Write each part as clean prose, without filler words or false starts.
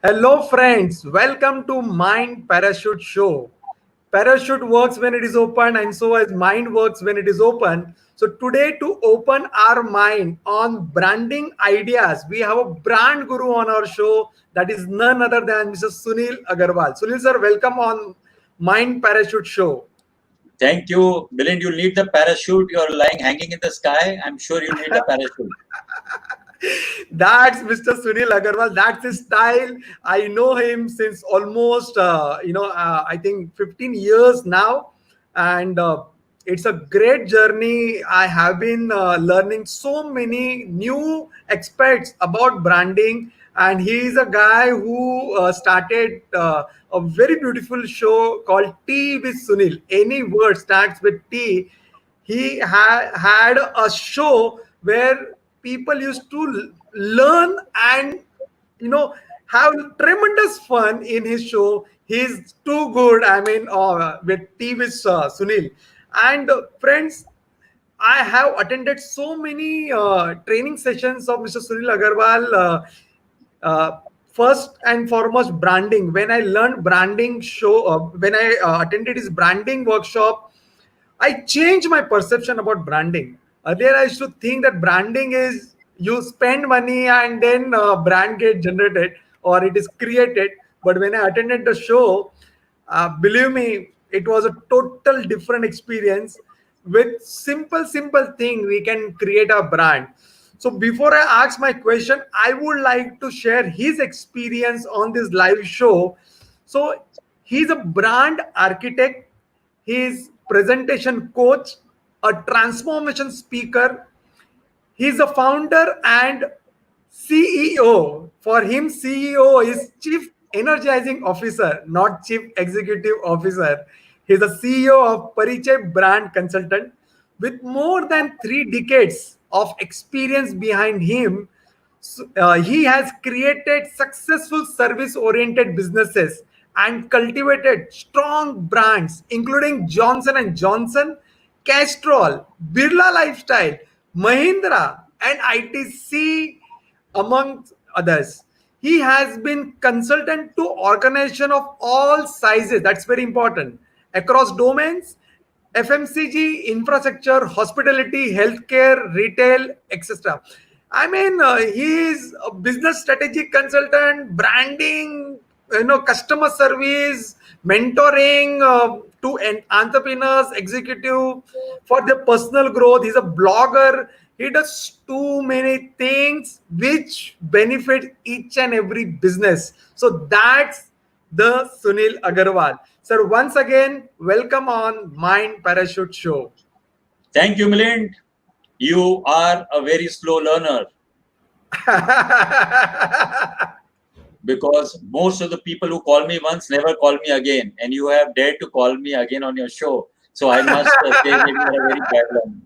Hello, friends. Welcome to Mind Parachute Show. Parachute works when it is open, and so as mind works when it is open. So, today, to open our mind on branding ideas, we have a brand guru on our show that is none other than Mr. Suneel Agarwal. Suneel, sir, welcome on Mind Parachute Show. Thank you, Miliind. You need the parachute. You're lying hanging in the sky. I'm sure you need a parachute. That's Mr. Suneel Agarwal. That's his style. I know him since almost, I think 15 years now. And it's a great journey. I have been learning so many new aspects about branding. And he is a guy who started a very beautiful show called Tea with Suneel. Any word starts with T. He had a show where people used to learn and have tremendous fun in his show. He's too good. I mean, with TV Suneel and friends. I have attended so many training sessions of Mr. Suneel Agarwal. First and foremost, branding. When I learned branding show, when I attended his branding workshop, I changed my perception about branding. Earlier, I used to think that branding is you spend money and then brand get generated or it is created. But when I attended the show, believe me, it was a total different experience. With simple thing, we can create a brand. So before I ask my question, I would like to share his experience on this live show. So he's a brand architect, he's presentation coach, a transformation speaker. He's a founder and CEO. For him, CEO is Chief Energizing Officer, not Chief Executive Officer. He's a CEO of Parichay brand consultant with more than 3 decades of experience behind him. He has created successful service-oriented businesses and cultivated strong brands, including Johnson and Johnson, Castrol, Birla Lifestyle, Mahindra, and ITC, among others. He has been consultant to organization of all sizes. That's very important across domains: FMCG, infrastructure, hospitality, healthcare, retail, etc. I mean, he is a business strategy consultant, branding, customer service, mentoring to entrepreneurs, executive for their personal growth. He's a blogger. He does too many things which benefit each and every business. So that's the Suneel Agarwal. Sir, once again, welcome on Mind Parachute Show. Thank you, Miliind. You are a very slow learner because most of the people who call me once never call me again. And you have dared to call me again on your show. So I must say maybe you're a very bad learner.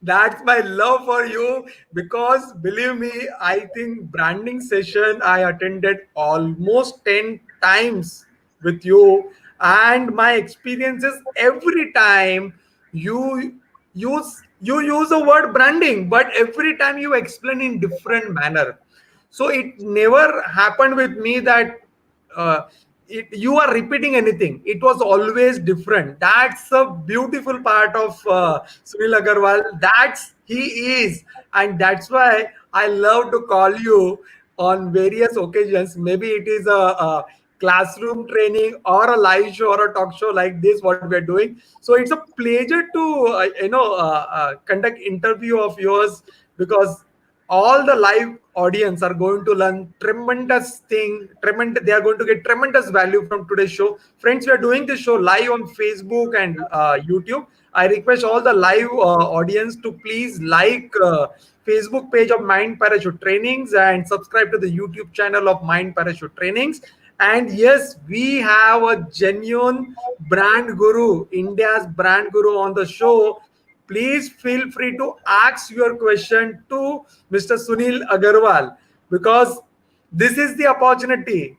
That's my love for you because believe me, I think branding session I attended almost 10 times with you, and my experiences every time you use the word branding, but every time you explain in different manner. So it never happened with me that uh, you are repeating anything. It was always different. That's a beautiful part of Suneel Agarwal. That's he is, and that's why I love to call you on various occasions. Maybe it is a classroom training or a live show or a talk show like this. What we're doing. So it's a pleasure to conduct interview of yours because all the live audience are going to learn tremendous thing. Tremendous, they are going to get tremendous value from today's show. Friends, we are doing this show live on Facebook and YouTube. I request all the live audience to please like Facebook page of Mind Parachute Trainings and subscribe to the YouTube channel of Mind Parachute Trainings. And yes, we have a genuine brand guru, India's brand guru on the show. Please feel free to ask your question to Mr. Suneel Agarwal because this is the opportunity,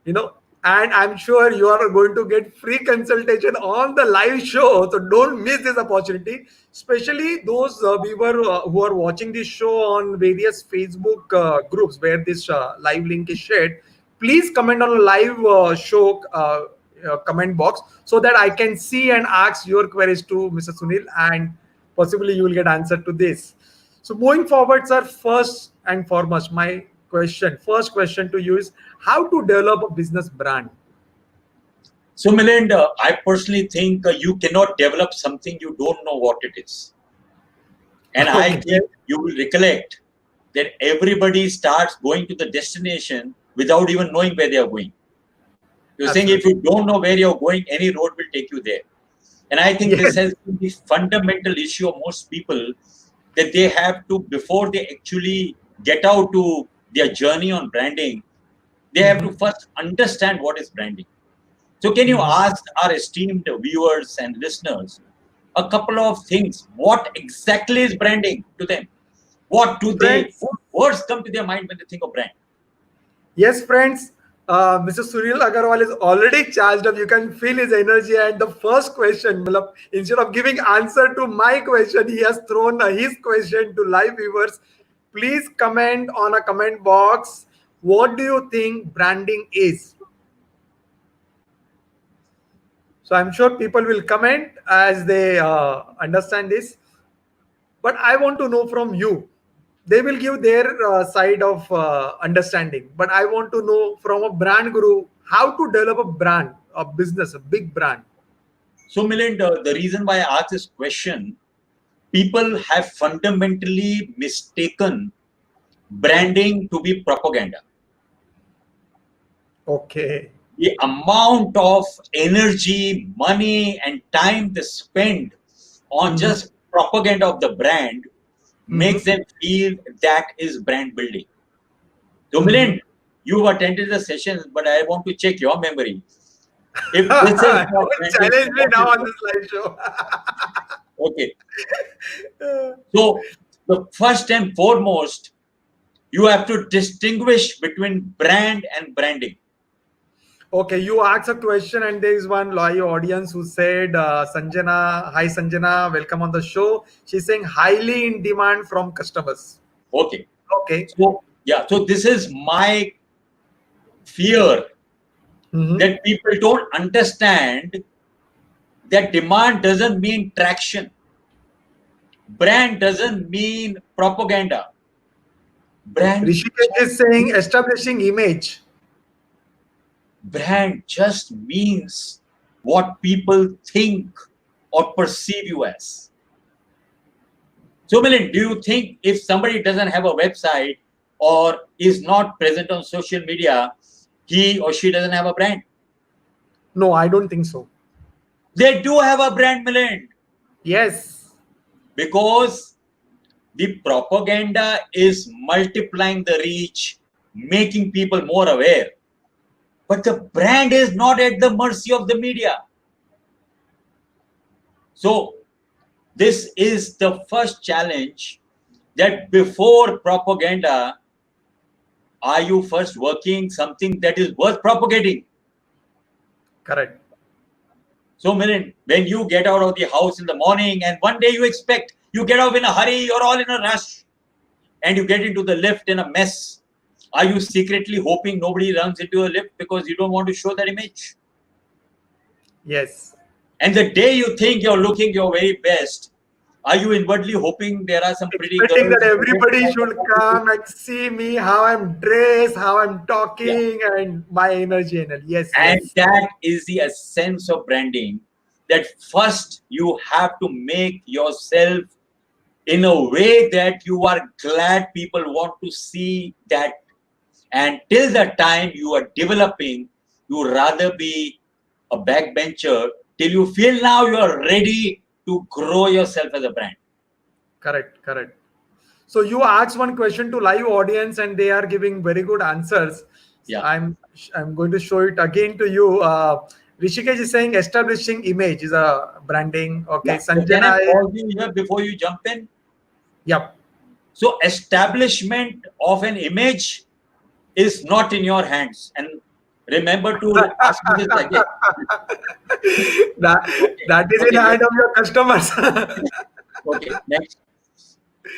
and I'm sure you are going to get free consultation on the live show. So don't miss this opportunity, especially those viewer who are watching this show on various Facebook groups where this live link is shared. please comment on a live show comment box so that I can see and ask your queries to Mr. Suneel, and possibly you will get answer to this. So moving forward, sir, first and foremost, my first question to you is how to develop a business brand. So, Milind, I personally think you cannot develop something you don't know what it is. And I think you will recollect that everybody starts going to the destination without even knowing where they are going. You're saying if you don't know where you're going, any road will take you there. And I think this has been the fundamental issue of most people, that they have to, before they actually get out to their journey on branding, they have to first understand what is branding. So can you ask our esteemed viewers and listeners a couple of things? What exactly is branding to them? What words come to their mind when they think of brand? Yes, friends. Mr. Suneel Agarwal is already charged up. You can feel his energy. And the first question, instead of giving answer to my question, he has thrown his question to live viewers. Please comment on a comment box. What do you think branding is? So I'm sure people will comment as they understand this. But I want to know from you. They will give their side of understanding. But I want to know from a brand guru how to develop a brand, a business, a big brand. So, Milind, the reason why I asked this question, people have fundamentally mistaken branding to be propaganda. Okay. The amount of energy, money, and time they spend on just propaganda of the brand makes them feel that is brand building. So, Milind, you've attended the sessions, but I want to check your memory. If this is not challenge me now on this live show. Okay. So, the first and foremost, you have to distinguish between brand and branding. Okay, you asked a question, and there is one loyal audience who said, Sanjana, hi Sanjana, welcome on the show. She's saying highly in demand from customers. Okay. Okay. So, yeah, so this is my fear that people don't understand that demand doesn't mean traction. Brand doesn't mean propaganda. Brand Rishikesh is saying establishing image. Brand just means what people think or perceive you as. So, Milind, do you think if somebody doesn't have a website or is not present on social media, he or she doesn't have a brand? No, I don't think so. They do have a brand, Milind. Yes. Because the propaganda is multiplying the reach, making people more aware. But the brand is not at the mercy of the media. So, this is the first challenge, that before propaganda, are you first working something that is worth propagating? Correct. So, Milind, when you get out of the house in the morning and one day you expect, you get out in a hurry, you're all in a rush, and you get into the lift in a mess, are you secretly hoping nobody runs into a lift because you don't want to show that image? Yes. And the day you think you're looking your very best, are you inwardly hoping there are some pretty Expecting girls? that everybody should come and see me, how I'm dressed, how I'm talking, and my energy. Yes. And yes. that is the essence of branding, that first you have to make yourself in a way that you are glad people want to see that. And till the time you are developing, you rather be a backbencher till you feel now you are ready to grow yourself as a brand. Correct. Correct. So you asked one question to live audience, and they are giving very good answers. Yeah. I'm going to show it again to you. Rishikesh is saying establishing image is a branding. Okay. Yeah. So can I pause you here before you jump in? Yep. So establishment of an image is not in your hands. And remember to ask me this again. That is in hand of your customers. Okay, next.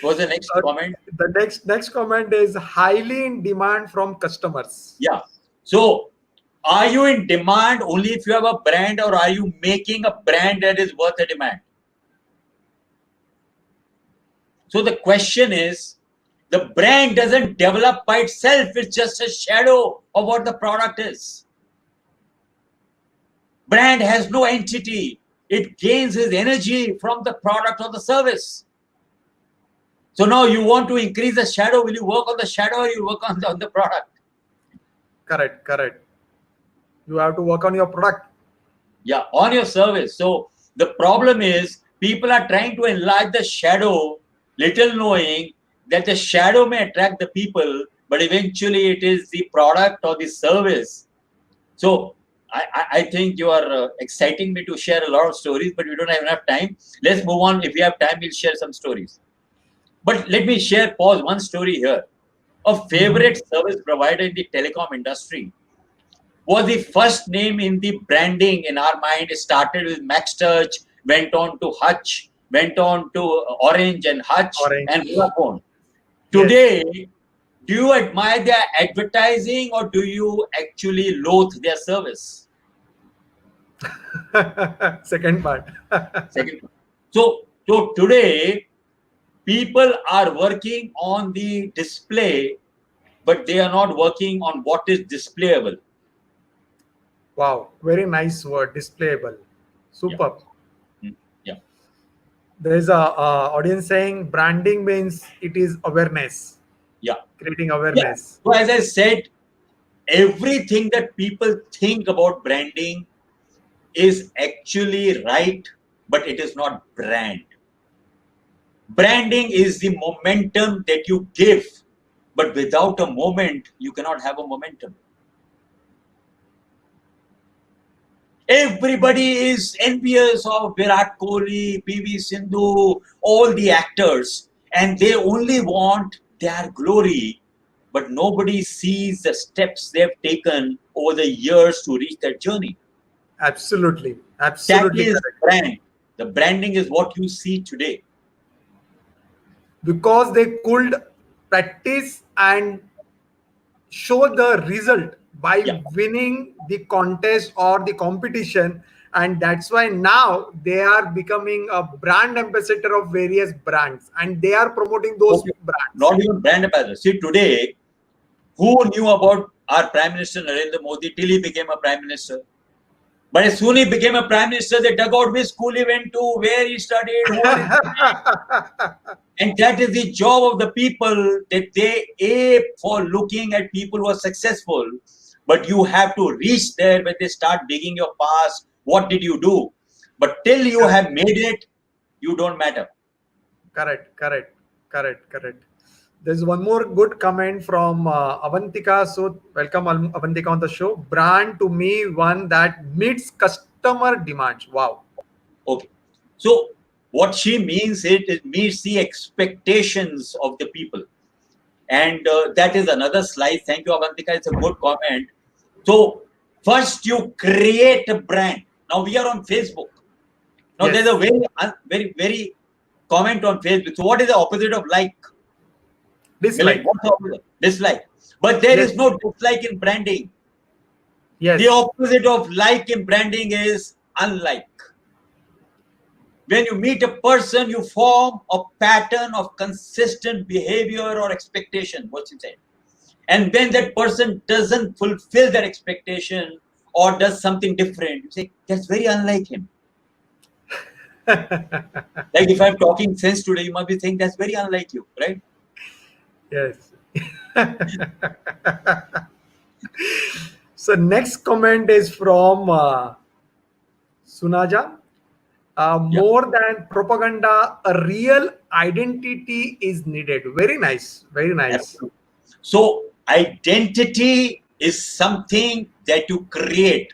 What's the next comment? The next comment is highly in demand from customers. Yeah. So, are you in demand only if you have a brand, or are you making a brand that is worth a demand? So the question is, the brand doesn't develop by itself. It's just a shadow of what the product is. Brand has no entity. It gains its energy from the product or the service. So now you want to increase the shadow. Will you work on the shadow, or you work on the product? Correct. You have to work on your product. Yeah, on your service. So the problem is, people are trying to enlarge the shadow, little knowing that the shadow may attract the people, but eventually it is the product or the service. So I think you are exciting me to share a lot of stories, but we don't have enough time. Let's move on. If we have time, we'll share some stories. But let me pause one story here. A favorite service provider in the telecom industry was the first name in the branding in our mind. It started with Max Touch, went on to Hutch, went on to Orange and Hutch and Vodafone. Today, do you admire their advertising, or do you actually loathe their service? Second part. Second. So today, people are working on the display, but they are not working on what is displayable. Wow, very nice word, displayable. Superb. Yeah. There's a audience saying branding means it is awareness. Yeah. Creating Yeah. awareness. So as I said, everything that people think about branding is actually right, but it is not brand. Branding is the momentum that you give, but without a moment, you cannot have a momentum. Everybody is envious of Virat Kohli, PV Sindhu, all the actors, and they only want their glory, but nobody sees the steps they've taken over the years to reach that journey. Absolutely. That Absolutely is correct. brand. The branding is what you see today. Because they could practice and show the result by Yeah. winning the contest or the competition, and that's why now they are becoming a brand ambassador of various brands and they are promoting those Okay. brands. Not even brand ambassador. See, today, who knew about our Prime Minister Narendra Modi till he became a Prime Minister? But as soon as he became a Prime Minister, they dug out which school he went to, where he studied, who are his friends. And that is the job of the people, that they aim for looking at people who are successful. But you have to reach there when they start digging your past. What did you do? But till you have made it, you don't matter. Correct. There's one more good comment from Avantika. So welcome Avantika on the show. Brand to me one that meets customer demands. Wow. Okay. So what she means, it meets the expectations of the people. And that is another slide. Thank you, Avantika. It's a good comment. So first you create a brand. Now we are on Facebook. Now there's a very comment on Facebook. So what is the opposite of like? Dislike. What's the opposite? Dislike. But there is no dislike in branding. Yes. The opposite of like in branding is unlike. When you meet a person, you form a pattern of consistent behavior or expectation, what you said. And when that person doesn't fulfill that expectation or does something different, you say, that's very unlike him. Like if I'm talking sense today, you must be saying that's very unlike you, right? Yes. So next comment is from Sunaja. More than propaganda, a real identity is needed. Very nice. Very nice. Absolutely. So identity is something that you create.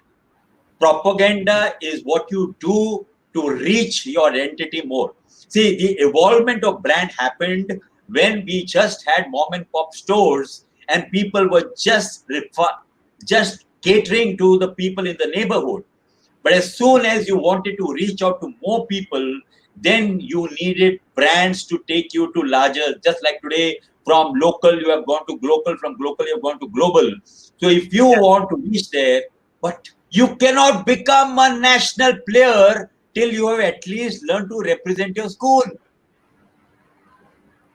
Propaganda is what you do to reach your identity more. See, the evolvement of brand happened when we just had mom and pop stores and people were just catering to the people in the neighborhood. But as soon as you wanted to reach out to more people, then you needed brands to take you to larger. Just like today, From local, you have gone to global. From global, you have gone to global. So if you want to reach there, but you cannot become a national player till you have at least learned to represent your school.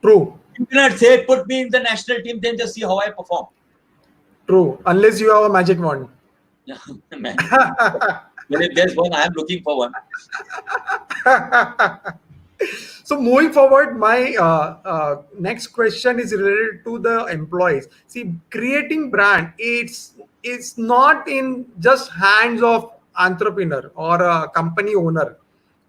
True. You cannot say, put me in the national team, then just see how I perform. True. Unless you have a magic wand. Man. Well, if there's one, I'm looking for one. So moving forward, my next question is related to the employees. See, creating brand, it's not in just hands of entrepreneur or a company owner.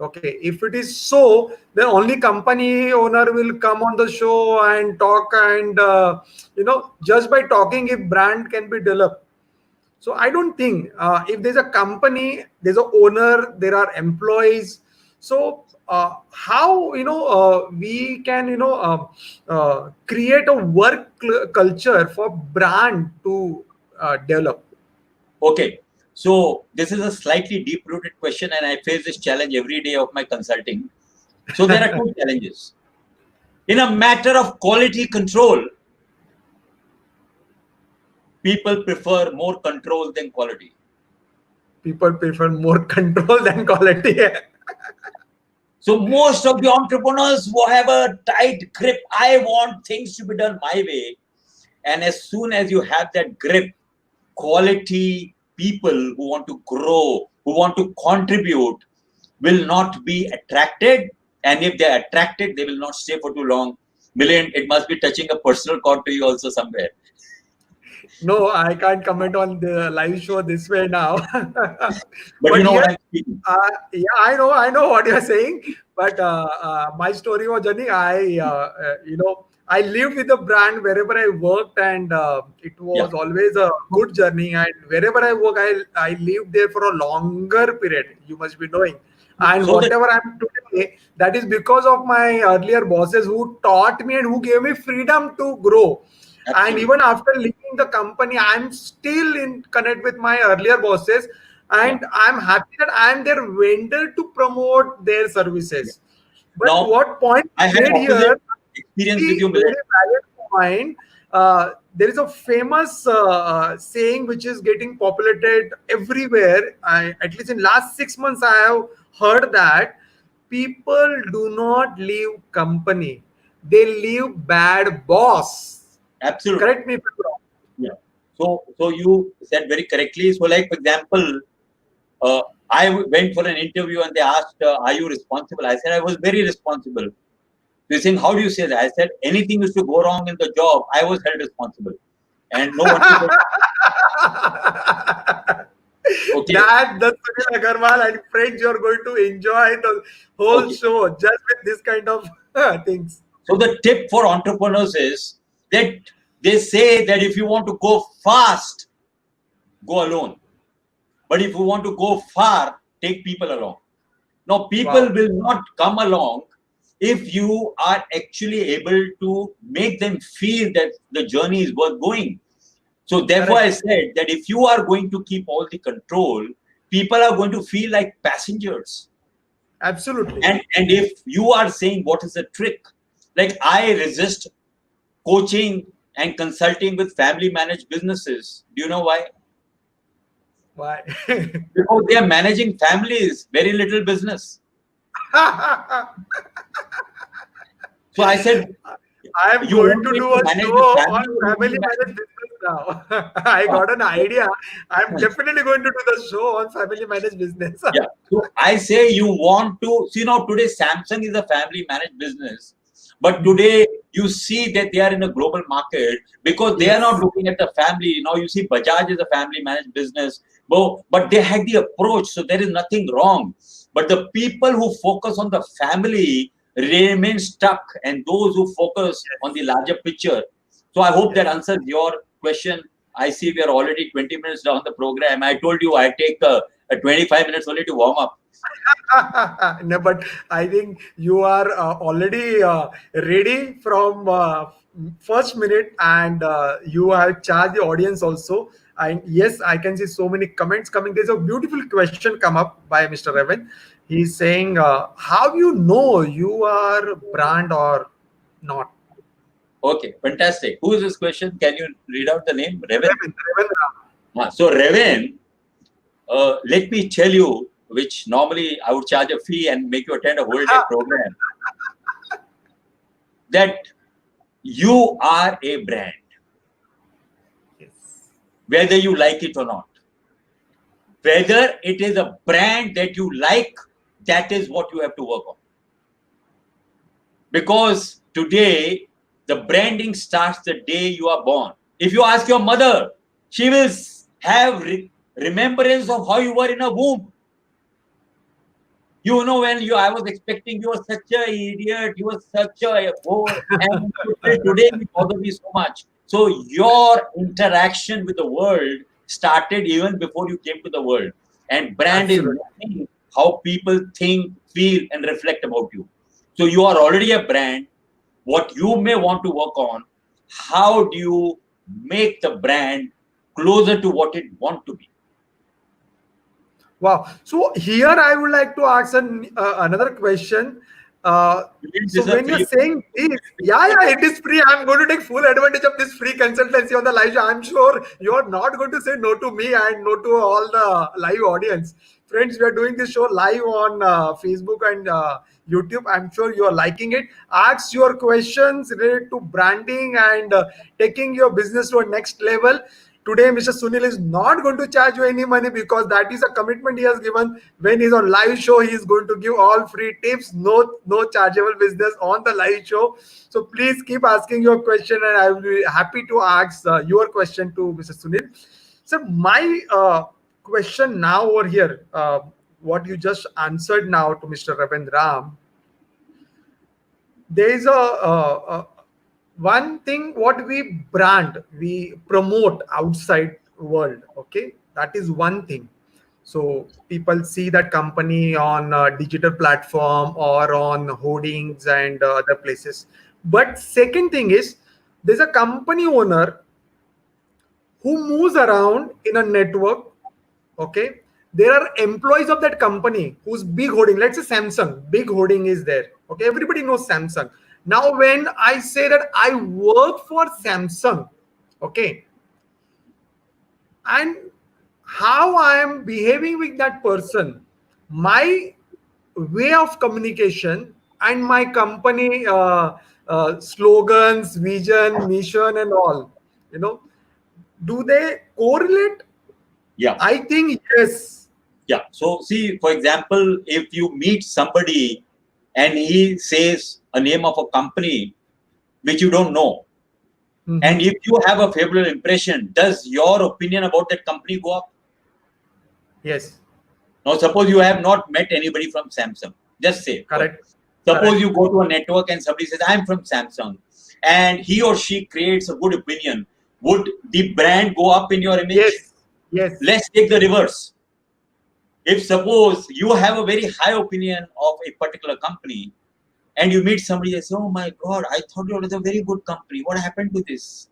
Okay, if it is so, then only company owner will come on the show and talk, and just by talking, if brand can be developed. So I don't think if there's a company, there's a owner, there are employees. So how we can create a work culture for brand to develop. Okay. So this is a slightly deep-rooted question, and I face this challenge every day of my consulting. So there are two challenges. In a matter of quality control, people prefer more control than quality. People prefer more control than quality. So most of the entrepreneurs who have a tight grip, I want things to be done my way. And as soon as you have that grip, quality people who want to grow, who want to contribute, will not be attracted. And if they're attracted, they will not stay for too long. Miliind, it must be touching a personal chord to you also somewhere. No, I can't comment on the live show this way now. But you know yes, what I'm speaking. yeah, I know what you're saying. But my story was journey. I lived with the brand wherever I worked, and it was Yeah. always a good journey. And wherever I work, I lived there for a longer period. You must be knowing. And So that whatever I'm today, that is because of my earlier bosses who taught me and who gave me freedom to grow. And absolutely. even after leaving the company, I'm still in connect with my earlier bosses, Yeah. and I'm happy that I'm their vendor to promote their Yeah. services. But Now, what point I have made opposite here, experience with very you, Miliind. valid point. There is a famous saying which is getting populated everywhere. At least in last 6 months, I have heard that people do not leave company; they leave bad boss. Absolutely. Correct me if I'm wrong. Yeah. So you said very correctly. So, like, for example, I went for an interview and they asked, are you responsible? I said, I was very responsible. They're saying, how do you say that? I said, anything used to go wrong in the job, I was held responsible. And no one could. Okay. That the Suneel Agarwal and friends, you're going to enjoy the whole Okay. show just with this kind of things. So the tip for entrepreneurs is that they say that if you want to go fast, go alone. But if you want to go far, take people along. Now, people Wow. will not come along if you are actually able to make them feel that the journey is worth going. So therefore, I Correct. said that if you are going to keep all the control, people are going to feel like passengers. Absolutely. And if you are saying what is the trick, like I resist coaching and consulting with family managed businesses. Do you know why? Why? Because they are managing families, very little business. So I said, I'm you going want to me do to a manage show the on family or you want me family to managed manage business now. I got an idea. I'm definitely going to do the show on family managed business. Yeah. So I say you want to see now today Samsung is a family managed business, but today you see that they are in a global market because they are not Yes. looking at the family. Now you see Bajaj is a family managed business, but they had the approach, so there is nothing wrong. But the people who focus on the family remain stuck, and those who focus on the larger picture. So I hope that Yes. answers your question. I see we are already 20 minutes down the program. I told you I take 25 minutes only to warm up. No, but I think you are already ready from first minute, and you have charged the audience also. And yes, I can see so many comments coming. There's a beautiful question come up by Mr. Evan. He's saying, "How you know you are brand or not?" Okay, fantastic. Who is this question? Can you read out the name? Revan? Revan Ram. So Revan, let me tell you, which normally I would charge a fee and make you attend a whole day program, that you are a brand, Yes. whether you like it or not. Whether it is a brand that you like, that is what you have to work on. Because today, the branding starts the day you are born. If you ask your mother, she will have remembrance of how you were in a womb. You know, when I was expecting, you were such an idiot, you were such a whore, and today you bother me so much. So your interaction with the world started even before you came to the world. And brand is Absolutely. nothing how people think, feel, and reflect about you. So you are already a brand. What you may want to work on, how do you make the brand closer to what it want to be? Wow. So here I would like to ask another question. This So is a when you're free. saying this, yeah, it is free. I'm going to take full advantage of this free consultancy on the live show. I'm sure you're not going to say no to me and no to all the live audience. Friends, we are doing this show live on Facebook and YouTube. I'm sure you are liking it. Ask your questions related to branding and taking your business to a next level. Today, Mr. Sunil is not going to charge you any money because that is a commitment he has given. When he's on live show, he is going to give all free tips, no chargeable business on the live show. So please keep asking your question, and I will be happy to ask your question to Mr. Sunil. So my question now over here, what you just answered now to Mr. Ravindram, there is a one thing what we brand, we promote outside world. Okay, that is one thing. So people see that company on a digital platform or on hoardings and other places. But second thing is, there's a company owner who moves around in a network. Okay, there are employees of that company whose big hoarding, let's say Samsung, big hoarding is there. Okay, everybody knows Samsung. Now when I say that I work for Samsung, okay, and how I am behaving with that person, my way of communication and my company slogans, vision, mission, and all, you know, do they correlate? Yeah. I think yes. Yeah. So see, for example, if you meet somebody and he says a name of a company which you don't know, and Mhm. if you have a favorable impression, does your opinion about that company go up? Yes, Now, suppose you have not met anybody from Samsung. Just say, correct, suppose correct. you go to a network and somebody says, I'm from Samsung, and he or she creates a good opinion. Would the brand go up in your image? Yes, yes, Let's take the reverse. If suppose you have a very high opinion of a particular company and you meet somebody and say, oh my God, I thought it was a very good company. What happened to this?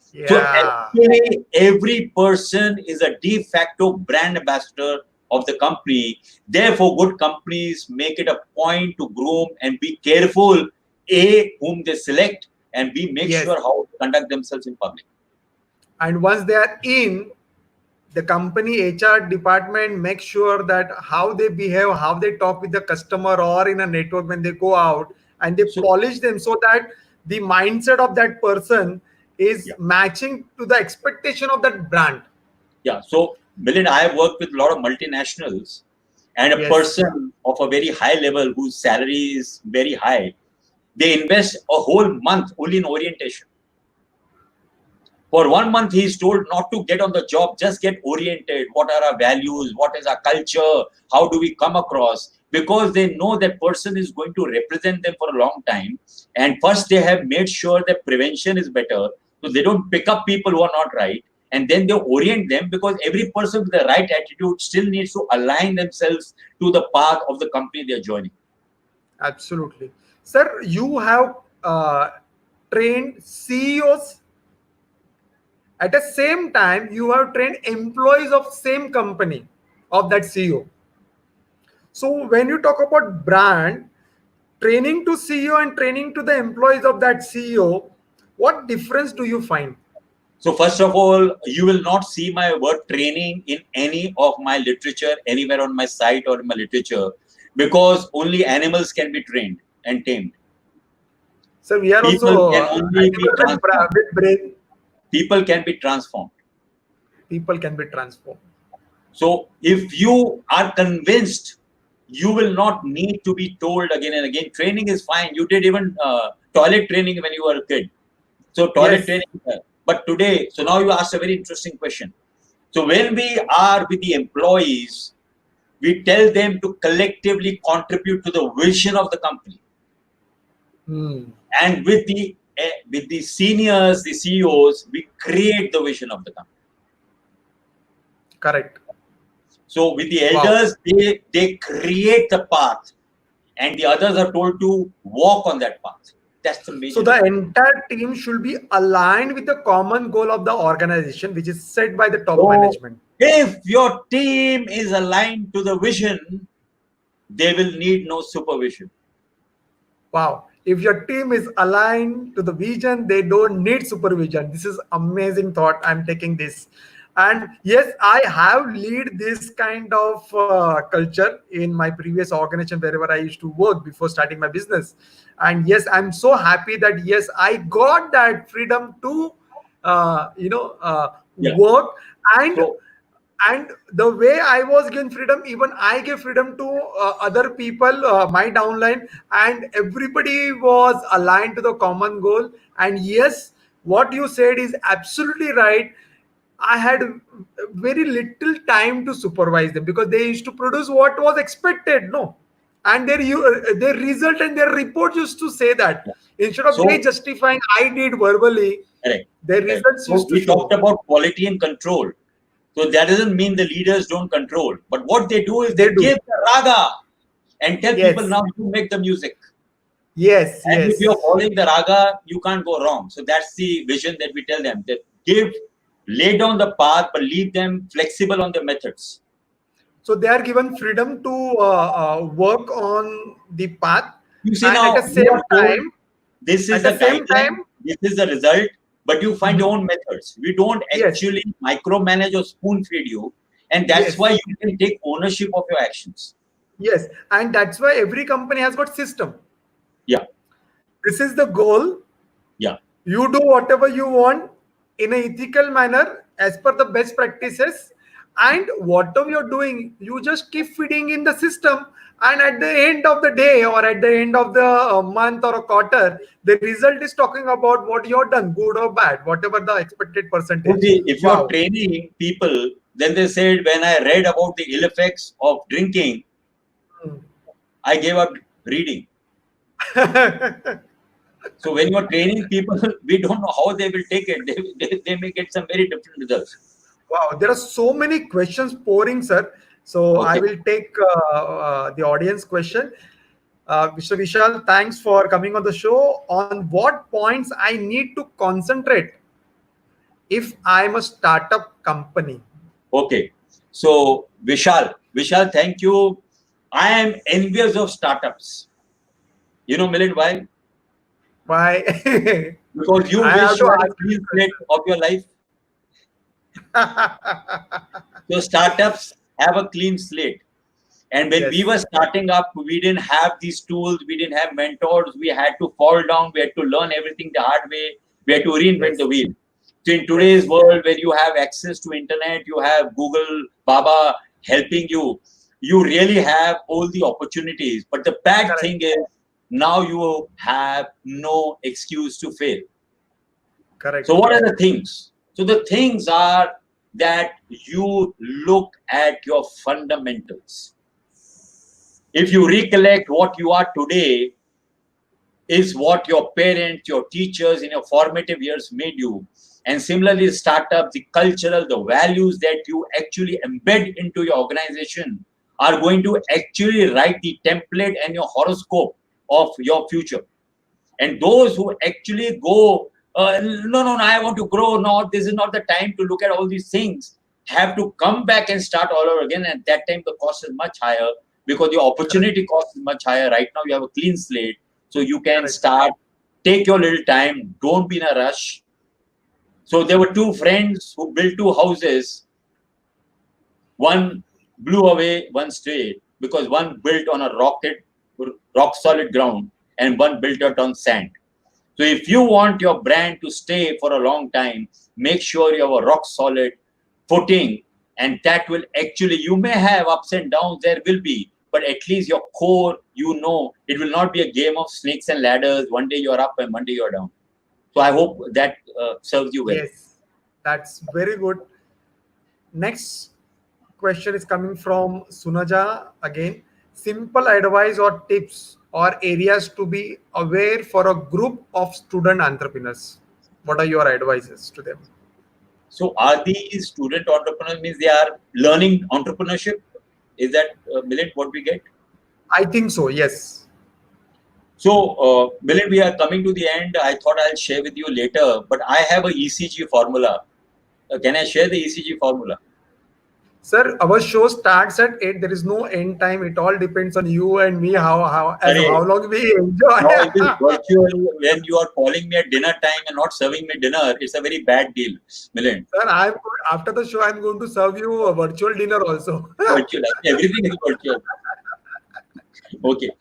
So yeah, actually, every person is a de facto brand ambassador of the company. Therefore, good companies make it a point to groom and be careful, A, whom they select, and B, make yes. sure how to conduct themselves in public. And once they are in, the company HR department makes sure that how they behave, how they talk with the customer or in a network when they go out, and they So, polish them so that the mindset of that person is yeah. matching to the expectation of that brand. Yeah. So, Milind, I have worked with a lot of multinationals, and a Yes, person of a very high level whose salary is very high, they invest a whole month only in orientation. For 1 month, he is told not to get on the job, just get oriented. What are our values? What is our culture? How do we come across? Because they know that person is going to represent them for a long time. And first, they have made sure that prevention is better. So they don't pick up people who are not right. And then they orient them because every person with the right attitude still needs to align themselves to the path of the company they are joining. absolutely. Sir, you have trained CEOs. At the same time, you have trained employees of same company of that CEO. So when you talk about brand, training to CEO and training to the employees of that CEO, What difference do you find? So first of all, you will not see my word training in any of my literature, anywhere on my site or in my literature, because only animals can be trained and tamed. So we are People also can only be animals transformed. with brain. People can be transformed. People can be transformed. So if you are convinced, you will not need to be told again and again. Training is fine. You did even toilet training when you were a kid. So toilet Yes. training. But today, so now you asked a very interesting question. So when we are with the employees, we tell them to collectively contribute to the vision of the company. And with the seniors, the CEOs, we create the vision of the company. Correct. So with the Wow. elders, they create the path, and the others are told to walk on that path. That's the major. So the entire team should be aligned with the common goal of the organization, which is set by the top management. If your team is aligned to the vision, they will need no supervision. Wow. If your team is aligned to the vision, they don't need supervision. This is amazing thought. I'm taking this. And yes, I have lead this kind of culture in my previous organization wherever I used to work before starting my business. And yes, I'm so happy that yes, I got that freedom to, Yeah. work. And So the way I was given freedom, even I gave freedom to other people, my downline, and everybody was aligned to the common goal. And yes, what you said is absolutely right. I had very little time to supervise them because they used to produce what was expected, no, and their result and their report used to say that instead of they so justifying I did verbally, correct. their Correct. results So used to we talked show. about quality and control. So that doesn't mean the leaders don't control, but what they do is They they do. give the raga and tell people, Yes. now you make the music. Yes. And if Yes. you're following the raga, you can't go wrong. So that's the vision that we tell them, that lay down the path, but leave them flexible on the methods. So they are given freedom to work on the path, You see, and at the now you same are told time, this is at the the same guideline, time, this is the result, but you find your own methods. We don't yes, actually micromanage or spoon feed you, and that's yes, why you can take ownership of your actions. yes, and that's why every company has got system. Yeah, This is the goal. yeah. You do whatever you want in an ethical manner as per the best practices, and whatever you're doing, you just keep feeding in the system. And at the end of the day, or at the end of the month or a quarter, the result is talking about what you're done, good or bad, whatever the expected So percentage. see, if you're Wow. training people, then they said, when I read about the ill effects of drinking, I gave up reading. So when you're training people, we don't know how they will take it. They may get some very different results. Wow, there are so many questions pouring, sir. So I Okay. will take the audience question. Mr. Vishal, thanks for coming on the show. On what points I need to concentrate if I'm a startup company? Okay. So Vishal, thank you. I am envious of startups. You know, Milind, why? Why? Because you I have wish to you had a ask you clean this slate of your life. question. So startups have a clean slate. And when we Yes, were starting up, we didn't have these tools, we didn't have mentors, we had to fall down, we had to learn everything the hard way, we had to reinvent the yes, wheel. So in today's yes, world, where you have access to internet, you have Google, Baba helping you, you really have all the opportunities. But the bad correct, thing is, now you have no excuse to fail. So correct. what are the things? So the things are that you look at your fundamentals. If you recollect, what you are today is what your parents, your teachers in your formative years made you. And similarly, startups, the cultural, the values that you actually embed into your organization are going to actually write the template and your horoscope of your future. And those who actually go, no, I want to grow. No, this is not the time to look at all these things, have to come back and start all over again. At that time, the cost is much higher because the Correct, opportunity cost is much higher. Right now, you have a clean slate, so you can correct. start Take your little time. Don't be in a rush. So there were two friends who built two houses. One blew away, one stayed, because one built on a rock solid ground, and one built it on sand. So if you want your brand to stay for a long time, make sure you have a rock solid footing, and that will actually, you may have ups and downs, there will be, but at least your core, it will not be a game of snakes and ladders. One day you're up and one day you're down. So I hope that serves you well. Yes, that's very good. Next question is coming from Sunaja again. Simple advice or tips or areas to be aware for a group of student entrepreneurs. What are your advices to them? So are these student entrepreneurs, means they are learning entrepreneurship? Is that, Milind, what we get? I think so, yes. So, Milind, we are coming to the end. I thought I'll share with you later, but I have a ECG formula. Can I share the ECG formula? Sir, our show starts at 8. There is no end time. It all depends on you and me, how long we enjoy. Now it is virtual. When you are calling me at dinner time and not serving me dinner, it's a very bad deal, Milind. Sir, after the show, I'm going to serve you a virtual dinner also. Virtual. Everything is virtual. Okay.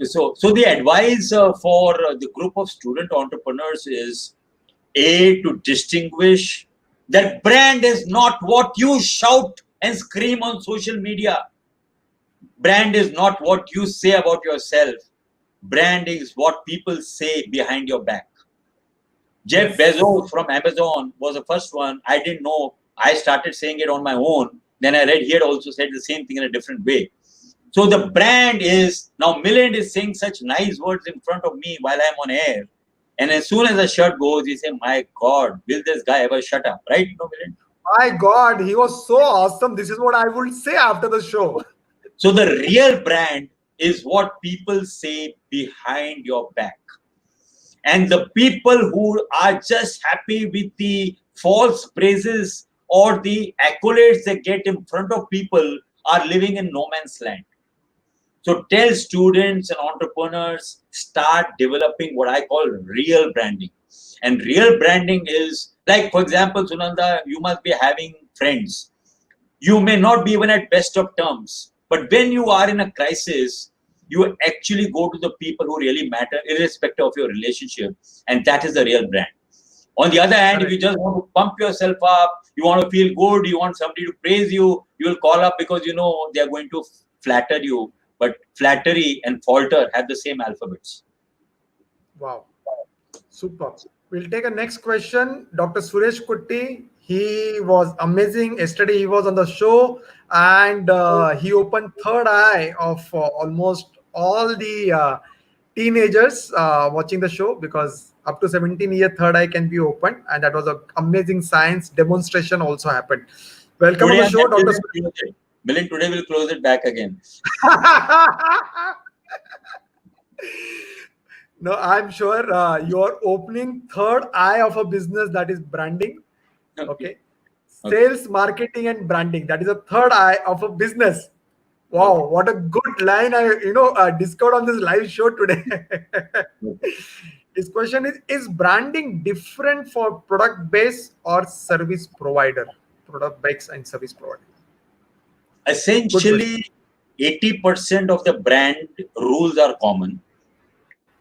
So the advice for the group of student entrepreneurs is to distinguish that brand is not what you shout and scream on social media. Brand is not what you say about yourself. Brand is what people say behind your back. Jeff Bezos from Amazon was the first one. I didn't know. I started saying it on my own. Then I read he had also said the same thing in a different way. So the brand is, now Milind is saying such nice words in front of me while I'm on air. And as soon as the shirt goes, he say, my God, will this guy ever shut up? Right? No, Milind? My God, he was so awesome. This is what I would say after the show. So the real brand is what people say behind your back. And the people who are just happy with the false praises or the accolades they get in front of people are living in no man's land. So tell students and entrepreneurs, start developing what I call real branding. And real branding is, like, for example, Sunanda, you must be having friends. You may not be even at best of terms, but when you are in a crisis, you actually go to the people who really matter, irrespective of your relationship. And that is the real brand. On the other hand, if you just want to pump yourself up, you want to feel good, you want somebody to praise you, you will call up because you know they are going to flatter you. But flattery and falter have the same alphabets. Wow. Super. We'll take a next question. Dr. Suresh Kutti, he was amazing. Yesterday he was on the show and he opened third eye of almost all the teenagers watching the show, because up to 17 year third eye can be opened, and that was an amazing science demonstration also happened. Welcome Today on the show, Dr. Suresh. Milind, today we'll close it back again. No, I'm sure you're opening third eye of a business, that is branding. Okay. Sales, marketing, and branding. That is a third eye of a business. Wow, what a good line I discovered on this live show today. His question is branding different for product based or service provider? Product based and service provider. Essentially, 80% of the brand rules are common,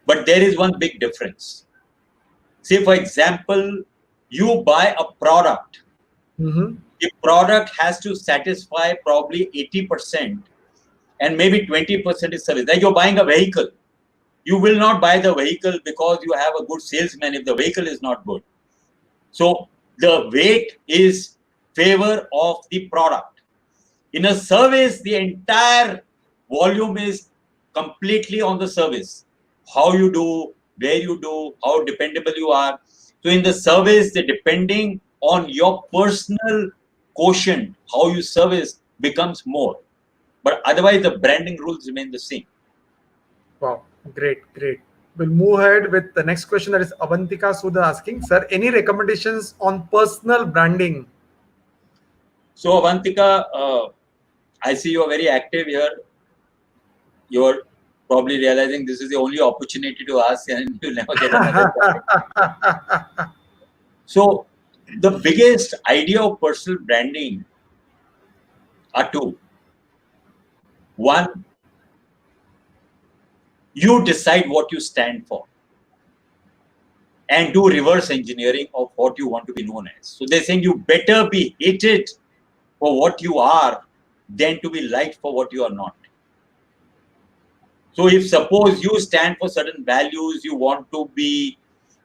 but there is one big difference. Say, for example, you buy a product. Mm-hmm. The product has to satisfy probably 80%, and maybe 20% is service. Like you're buying a vehicle. You will not buy the vehicle because you have a good salesman if the vehicle is not good. So the weight is favor of the product. In a service, the entire volume is completely on the service. How you do, where you do, how dependable you are. So in the service, depending on your personal quotient, how you service becomes more. But otherwise, the branding rules remain the same. Wow, great. We'll move ahead with the next question. That is Avantika Sudha asking, sir, any recommendations on personal branding? So Avantika, I see you are very active here. You're probably realizing this is the only opportunity to ask and you'll never get another chance. So the biggest idea of personal branding are two. One, you decide what you stand for and do reverse engineering of what you want to be known as. So they're saying you better be hated for what you are than to be liked for what you are not. So if suppose you stand for certain values, you want to be,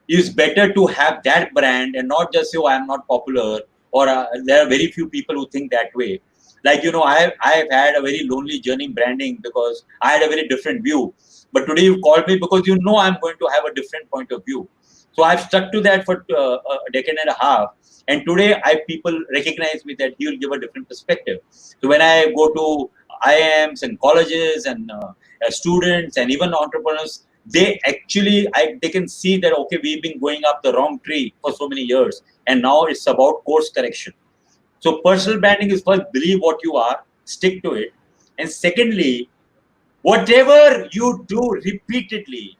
it's better to have that brand and not just say, oh, I'm not popular, or there are very few people who think that way. Like, I've had a very lonely journey in branding because I had a very different view. But today you called me because you know I'm going to have a different point of view. So I've stuck to that for a decade and a half. And today people recognize me that he will give a different perspective. So when I go to IIMs and colleges and students and even entrepreneurs, they actually, they can see that, okay, we've been going up the wrong tree for so many years. And now it's about course correction. So personal branding is first, believe what you are, stick to it. And secondly, whatever you do repeatedly,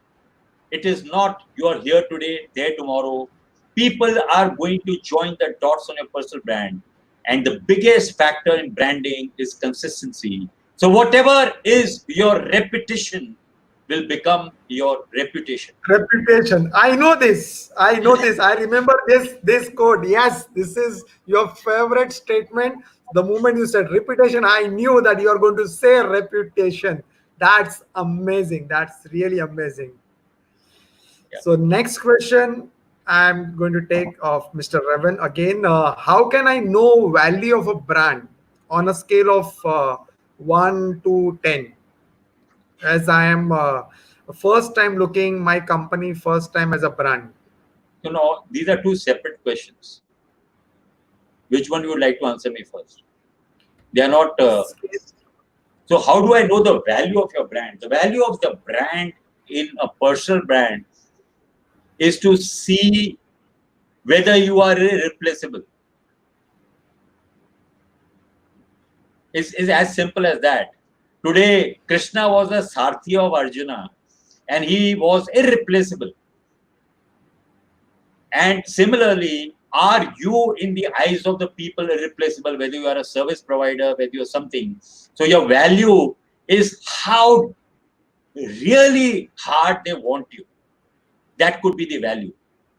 it is not you are here today, there tomorrow. People are going to join the dots on your personal brand. And the biggest factor in branding is consistency. So whatever is your repetition will become your reputation. Reputation. I know this. I know this. I remember this quote. Yes, this is your favorite statement. The moment you said reputation, I knew that you are going to say reputation. That's amazing. That's really amazing. Yeah. So next question I'm going to take of Mr. Revan again. How can I know value of a brand on a scale of 1 to 10? As I am first time looking my company first time as a brand. These are two separate questions. Which one you would like to answer me first? They are not. So how do I know the value of your brand? The value of the brand in a personal brand is to see whether you are irreplaceable. It's as simple as that. Today, Krishna was a Sarthi of Arjuna and he was irreplaceable. And similarly, are you in the eyes of the people irreplaceable, whether you are a service provider, whether you're something? So your value is how really hard they want you. That could be the value.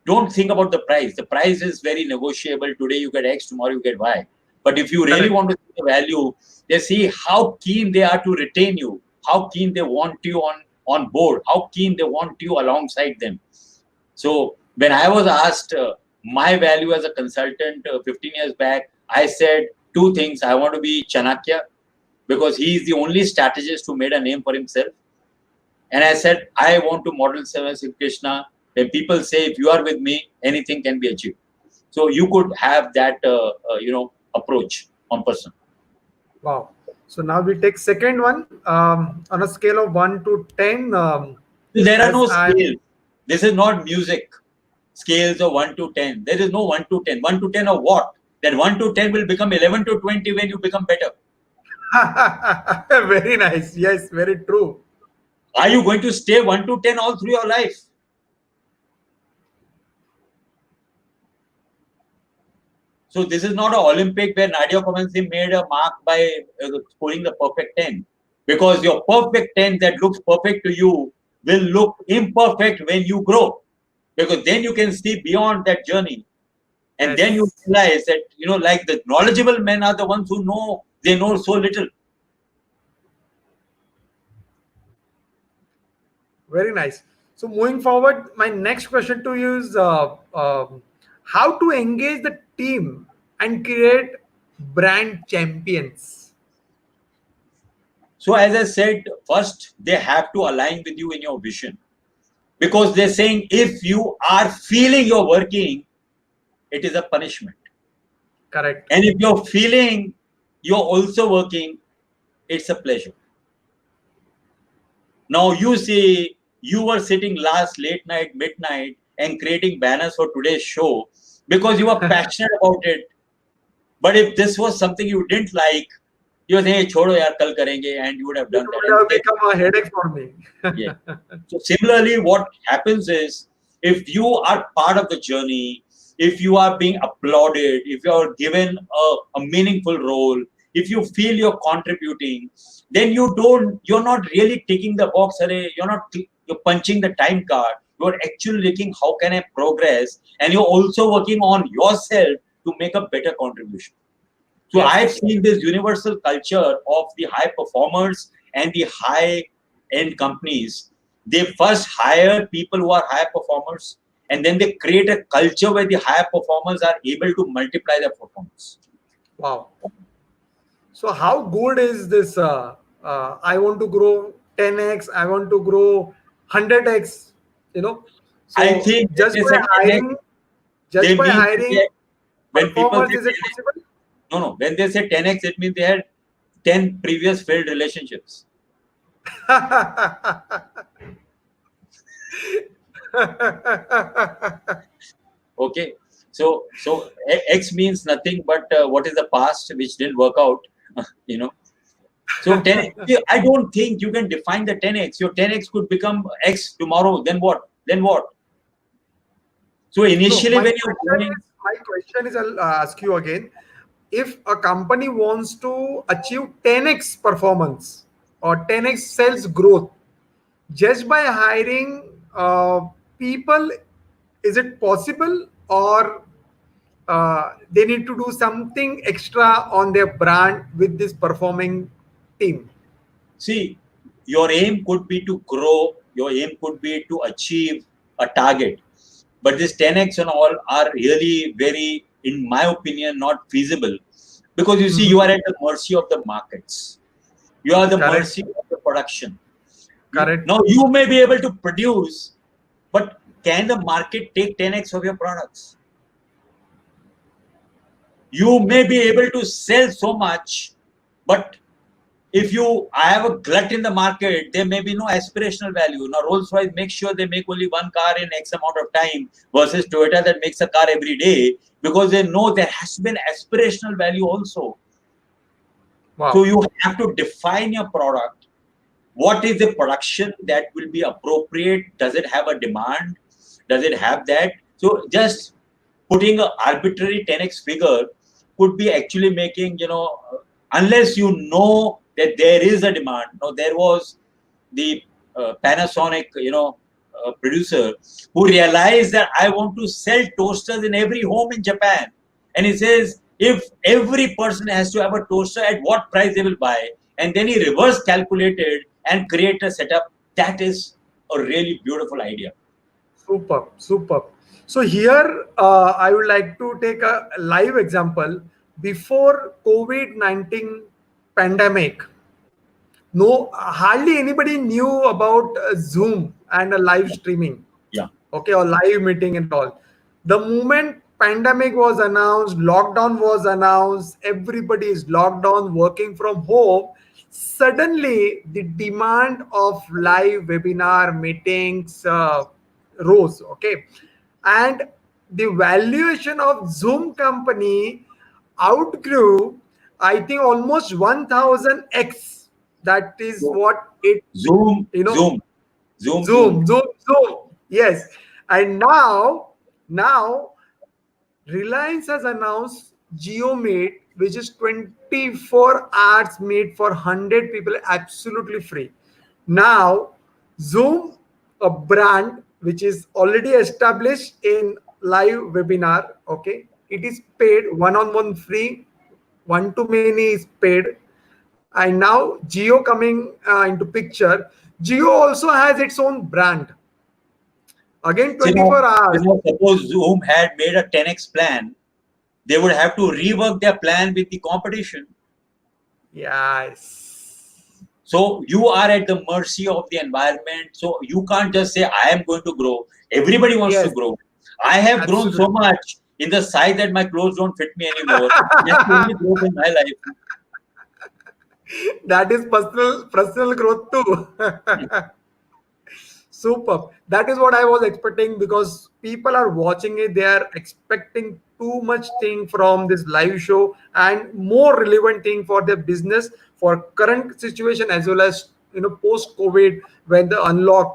Don't think about the price. The price is very negotiable. Today you get X, tomorrow you get Y. But if you really want to see the value, they see how keen they are to retain you, how keen they want you on board, how keen they want you alongside them. So when I was asked my value as a consultant 15 years back, I said two things. I want to be Chanakya because he is the only strategist who made a name for himself. And I said, I want to model service in Krishna. When people say, if you are with me, anything can be achieved. So you could have that, approach on person. Wow. So now we take second one on a scale of 1 to 10. There are no scales. This is not music. Scales of 1 to 10. There is no 1 to 10. 1 to 10 of what? That 1 to 10 will become 11 to 20 when you become better. Very nice. Yes, very true. Are you going to stay 1 to 10 all through your life? So this is not an Olympic where Nadia Comaneci made a mark by scoring the perfect 10. Because your perfect 10 that looks perfect to you will look imperfect when you grow. Because then you can see beyond that journey. And then you realize that, like the knowledgeable men are the ones who know, they know so little. Very nice. So moving forward, my next question to you is how to engage the team and create brand champions. So as I said, first, they have to align with you in your vision. Because they're saying if you are feeling you're working, it is a punishment. Correct. And if you're feeling you're also working, it's a pleasure. Now you see, you were sitting late night, midnight, and creating banners for today's show because you were passionate about it. But if this was something you didn't like, You were saying, "Chodo yaar, kal karenge," and you would have done It that. would have become a headache for me. Yeah. So similarly, what happens is, if you are part of the journey, if you are being applauded, if you are given a meaningful role, if you feel you're contributing, then you're not really ticking the box. You're punching the time card. You're actually looking, how can I progress? And you're also working on yourself to make a better contribution. So Yes. I've seen this universal culture of the high performers and the high end companies. They first hire people who are high performers, and then they create a culture where the high performers are able to multiply their performance. Wow. So how good is this? I want to grow 10x. I want to grow 100x. You know. I So think when they say 10x, just they by mean hiring when people performers, say is it 10x, possible? no, when they say 10x, it means they had 10 previous failed relationships. Okay, so X means nothing but what is the past which didn't work out, you know. So 10x, I don't think you can define the 10x. Your 10x could become X tomorrow. Then what? Then what? So No, initially, when you're going, my question is, I'll ask you again. If a company wants to achieve 10x performance or 10x sales growth just by hiring people, is it possible, or they need to do something extra on their brand with this performing team? see, your aim could be to grow. Your aim could be to achieve a target. But this 10x and all are really very, in my opinion, not feasible, because you see, you Mhm. are at the mercy of the markets. You are the Correct. mercy of the production. Correct. Now you may be able to produce, but can the market take 10x of your products? You may be able to sell so much, but if I have a glut in the market, there may be no aspirational value. Now Rolls Royce makes sure they make only one car in X amount of time versus Toyota that makes a car every day, because they know there has to be an aspirational value also. So Wow. you have to define your product. What is the production that will be appropriate? Does it have a demand? Does it have that? So just putting an arbitrary 10x figure could be actually making, unless you know that there is a demand. Now, there was the Panasonic, producer, who realized that I want to sell toasters in every home in Japan. And he says, if every person has to have a toaster, at what price they will buy? And then he reverse calculated and create a setup. That is a really beautiful idea. Super, super. So here, I would like to take a live example. Before COVID-19 pandemic, no, hardly anybody knew about Zoom and live streaming. Yeah. Okay, or live meeting and all. The moment pandemic was announced, lockdown was announced, everybody is locked down, working from home. Suddenly, the demand of live webinar meetings rose. Okay, and the valuation of Zoom company outgrew, I think, almost 1000x. That is So what it, Zoom, you know, Zoom, Zoom, Zoom. Zoom. Yes. And now Reliance has announced GeoMate, which is 24 hours made for 100 people, absolutely free. Now, Zoom, a brand which is already established in live webinar, okay, it is paid one-on-one free, one to many is paid. And now Geo coming into picture. Geo also has its own brand. Again, So 24 hours. suppose Zoom had made a 10x plan, they would have to rework their plan with the competition. Yes. So you are at the mercy of the environment. So you can't just say, I am going to grow. Everybody wants to Yes, grow. I have grown so absolutely. much in the size that my clothes don't fit me anymore. That's the only growth in my life. That is personal growth too. Superb. That is what I was expecting, because people are watching it. They are expecting too much thing from this live show and more relevant thing for their business for current situation as well as post COVID, when the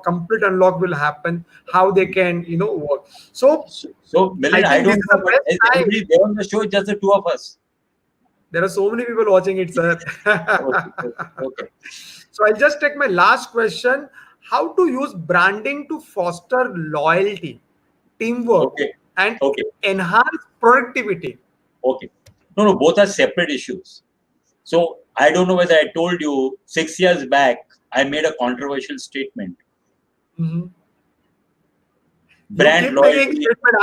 complete unlock will happen, how they can work. So So I Milind, I think this don't is know, the but best is time. anybody there on the show? It's just the two of us. There are so many people watching it, sir. Okay, okay, okay. So I'll just take my last question. How to use branding to foster loyalty, teamwork, Okay, and okay, enhance productivity? okay. No, no, both are separate issues. So I don't know whether I told you 6 years back, I made a controversial statement. Mhm. You Brand keep making loyalty. statement.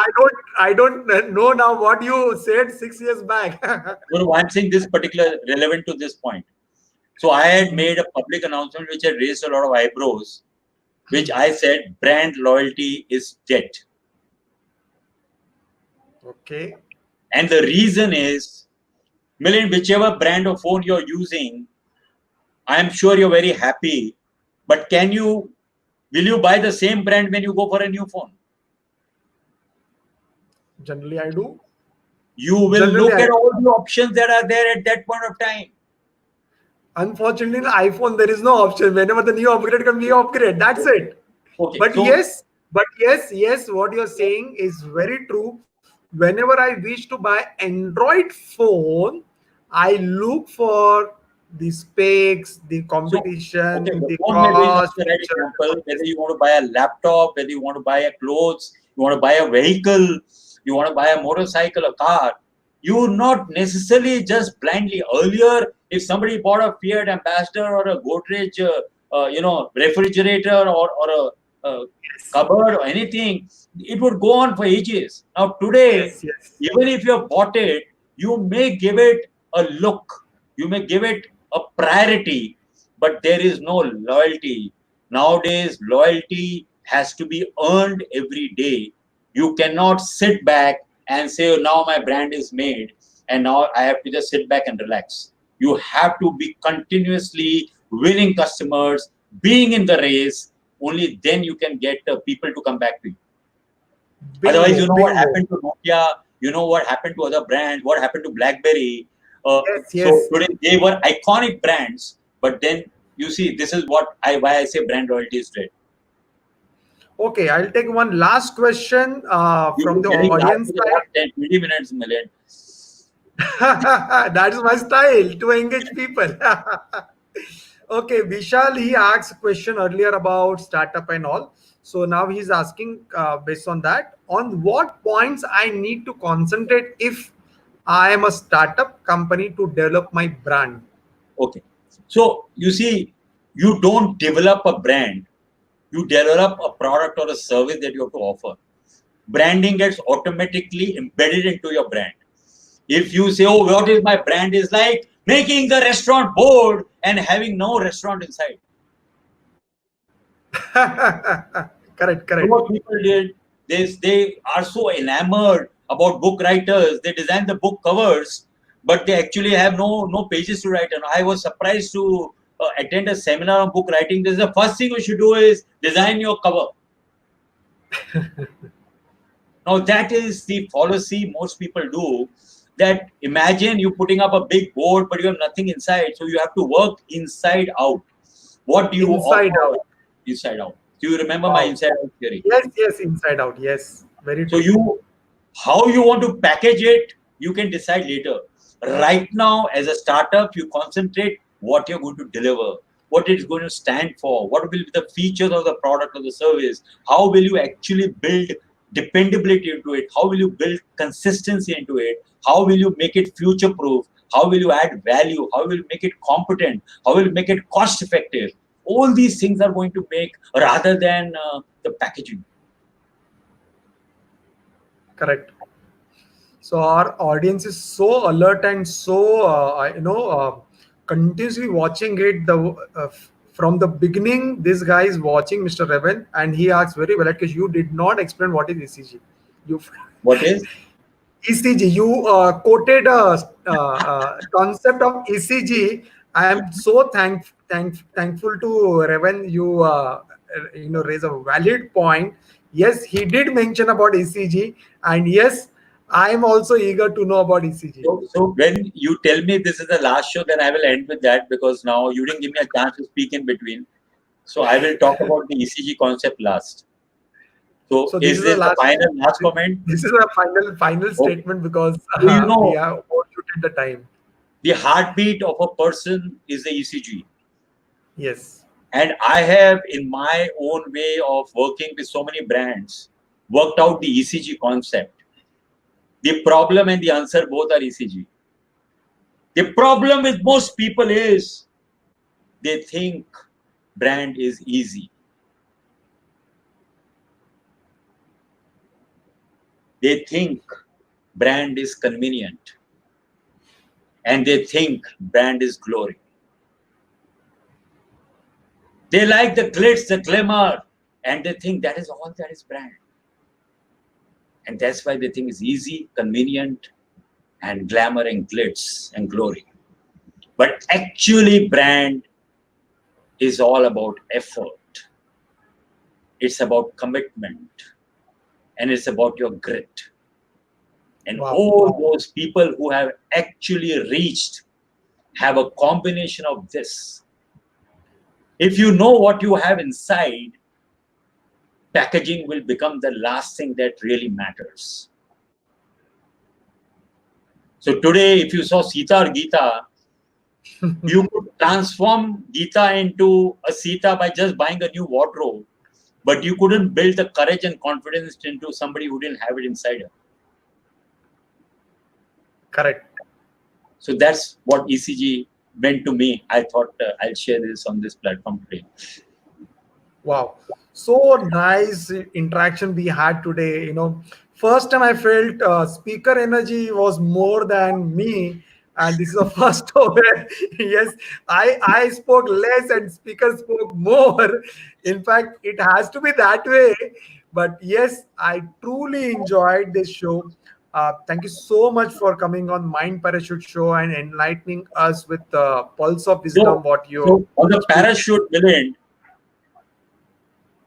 I don't know now what you said 6 years back. No, no, I'm saying this particular relevant to this point. So I had made a public announcement which had raised a lot of eyebrows, which I said brand loyalty is dead. Okay. And the reason is, Milind, whichever brand of phone you're using, I'm sure you're very happy. But will you buy the same brand when you go for a new phone? Generally, I do. You will Generally, look I at do. all the options that are there at that point of time. Unfortunately, in iPhone, there is no option. Whenever the new upgrade can be upgrade, that's it. Okay, But so yes, what you're saying is very true. Whenever I wish to buy Android phone, I look for the specs, the So, okay, competition, the the phone maybe is not cost, the right feature, and example. all Whether this. you want to buy a laptop, whether you want to buy a clothes, you want to buy a vehicle, you want to buy a motorcycle, a car, you not necessarily just blindly. Earlier, if somebody bought a Fiat Ambassador or a Godrej, refrigerator or a Yes, cupboard or anything, it would go on for ages. Now today, yes, yes. even if you have bought it, you may give it a look, you may give it a priority, but there is no loyalty. Nowadays, loyalty has to be earned every day. You cannot sit back and say, "Oh, now my brand is made and now I have to just sit back and relax." You have to be continuously winning customers, being in the race. Only then you can get people to come back to you. Otherwise, Bingo, you know what bingo. happened to Nokia, you know what happened to other brands, what happened to BlackBerry. Yes, So yes. today they were iconic brands, but then you see, this is why I say brand loyalty is dead. Okay, I'll take one last question from You're the getting last audience for the side. last 10, 20 minutes, Milind. That is my style to engage people. Okay, Vishal, he asked a question earlier about startup and all. So now he's asking based on that, on what points I need to concentrate if I am a startup company to develop my brand. Okay. So you see, you don't develop a brand, you develop a product or a service that you have to offer. Branding gets automatically embedded into your brand. If you say, "Oh, what is my brand?" is like making the restaurant board and having no restaurant inside. Correct, So correct. what people did, they are so enamored about book writers. They design the book covers, but they actually have no pages to write. And I was surprised to attend a seminar on book writing. This is the first thing you should do is design your cover. Now that is the fallacy most people do. That imagine you putting up a big board, but you have nothing inside. So you have to work inside out. What do you Inside offer out. inside out? Do you remember my Wow. inside out theory? Yes, yes, inside out. Yes, very So true. how you want to package it, you can decide later. Right now, as a startup, you concentrate what you're going to deliver, what it's going to stand for, what will be the features of the product or the service, how will you actually build dependability into it, how will you build consistency into it, how will you make it future proof, how will you add value, how will you make it competent, how will you make it cost effective. All these things are going to make rather than the packaging. Correct. So our audience is so alert and so continuously watching it. From the beginning, this guy is watching Mr. Revan, and he asks very well because you did not explain what is ECG. You What is? ECG. You quoted a concept of ECG. I am so thankful to Revan. You raise a valid point. Yes, he did mention about ECG, and yes, I am also eager to know about ECG. So when you tell me this is the last show, then I will end with that, because now you didn't give me a chance to speak in between. So I will talk about the ECG concept last. So So this is is the this the last. final last comment? This is a final Okay. statement because So you we know, have overshooted the time. the heartbeat of a person is the ECG. Yes. And I have, in my own way of working with so many brands, worked out the ECG concept. The problem and the answer both are ECG. The problem with most people is they think brand is easy. They think brand is convenient. And they think brand is glory. They like the glitz, the glamour, and they think that is all that is brand. And that's why they think it's easy, convenient, and glamour and glitz and glory. But actually, brand is all about effort. It's about commitment. And it's about your grit. And Wow. all those people who have actually reached have a combination of this. If you know what you have inside, packaging will become the last thing that really matters. So today, if you saw Sita or Geeta, you could transform Geeta into a Sita by just buying a new wardrobe, but you couldn't build the courage and confidence into somebody who didn't have it inside her. Correct. So that's what ECG meant to me. I thought I'll share this on this platform today. Wow. So nice interaction we had today. First time I felt speaker energy was more than me. And this is the first time where, yes, I spoke less and speaker spoke more. In fact, it has to be that way. But yes, I truly enjoyed this show. Thank you so much for coming on Mind Parachute Show and enlightening us with the pulse of wisdom, So, what you so on the speak. parachute, Miliind,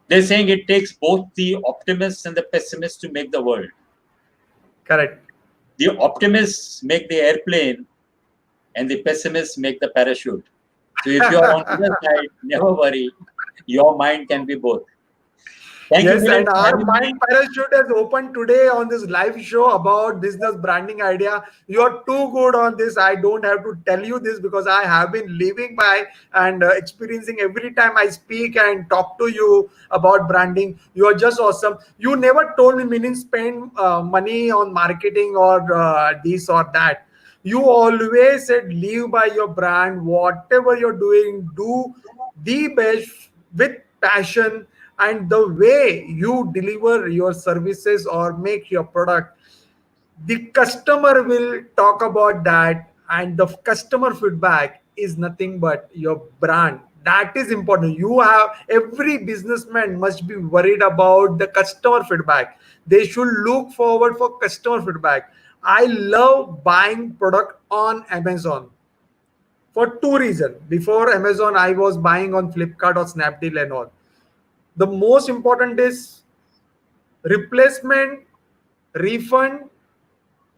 they're saying it takes both the optimists and the pessimists to make the world. Correct. The optimists make the airplane and the pessimists make the parachute. So if you are on either side, never worry, your mind can be both. Thank you, Yes, Miliind, and for our having Mind me. Parachute is open today on this live show about business branding idea. You're too good on this. I don't have to tell you this because I have been living by and experiencing every time I speak and talk to you about branding. You are just awesome. You never told me meaning spend money on marketing or this or that. You always said live by your brand. Whatever you're doing, do the best with passion, and the way you deliver your services or make your product, the customer will talk about that, and the customer feedback is nothing but your brand. That is important. You have every businessman must be worried about the customer feedback. They should look forward for customer feedback. I love buying product on Amazon for two reasons. Before Amazon, I was buying on Flipkart or Snapdeal and all. The most important is replacement, refund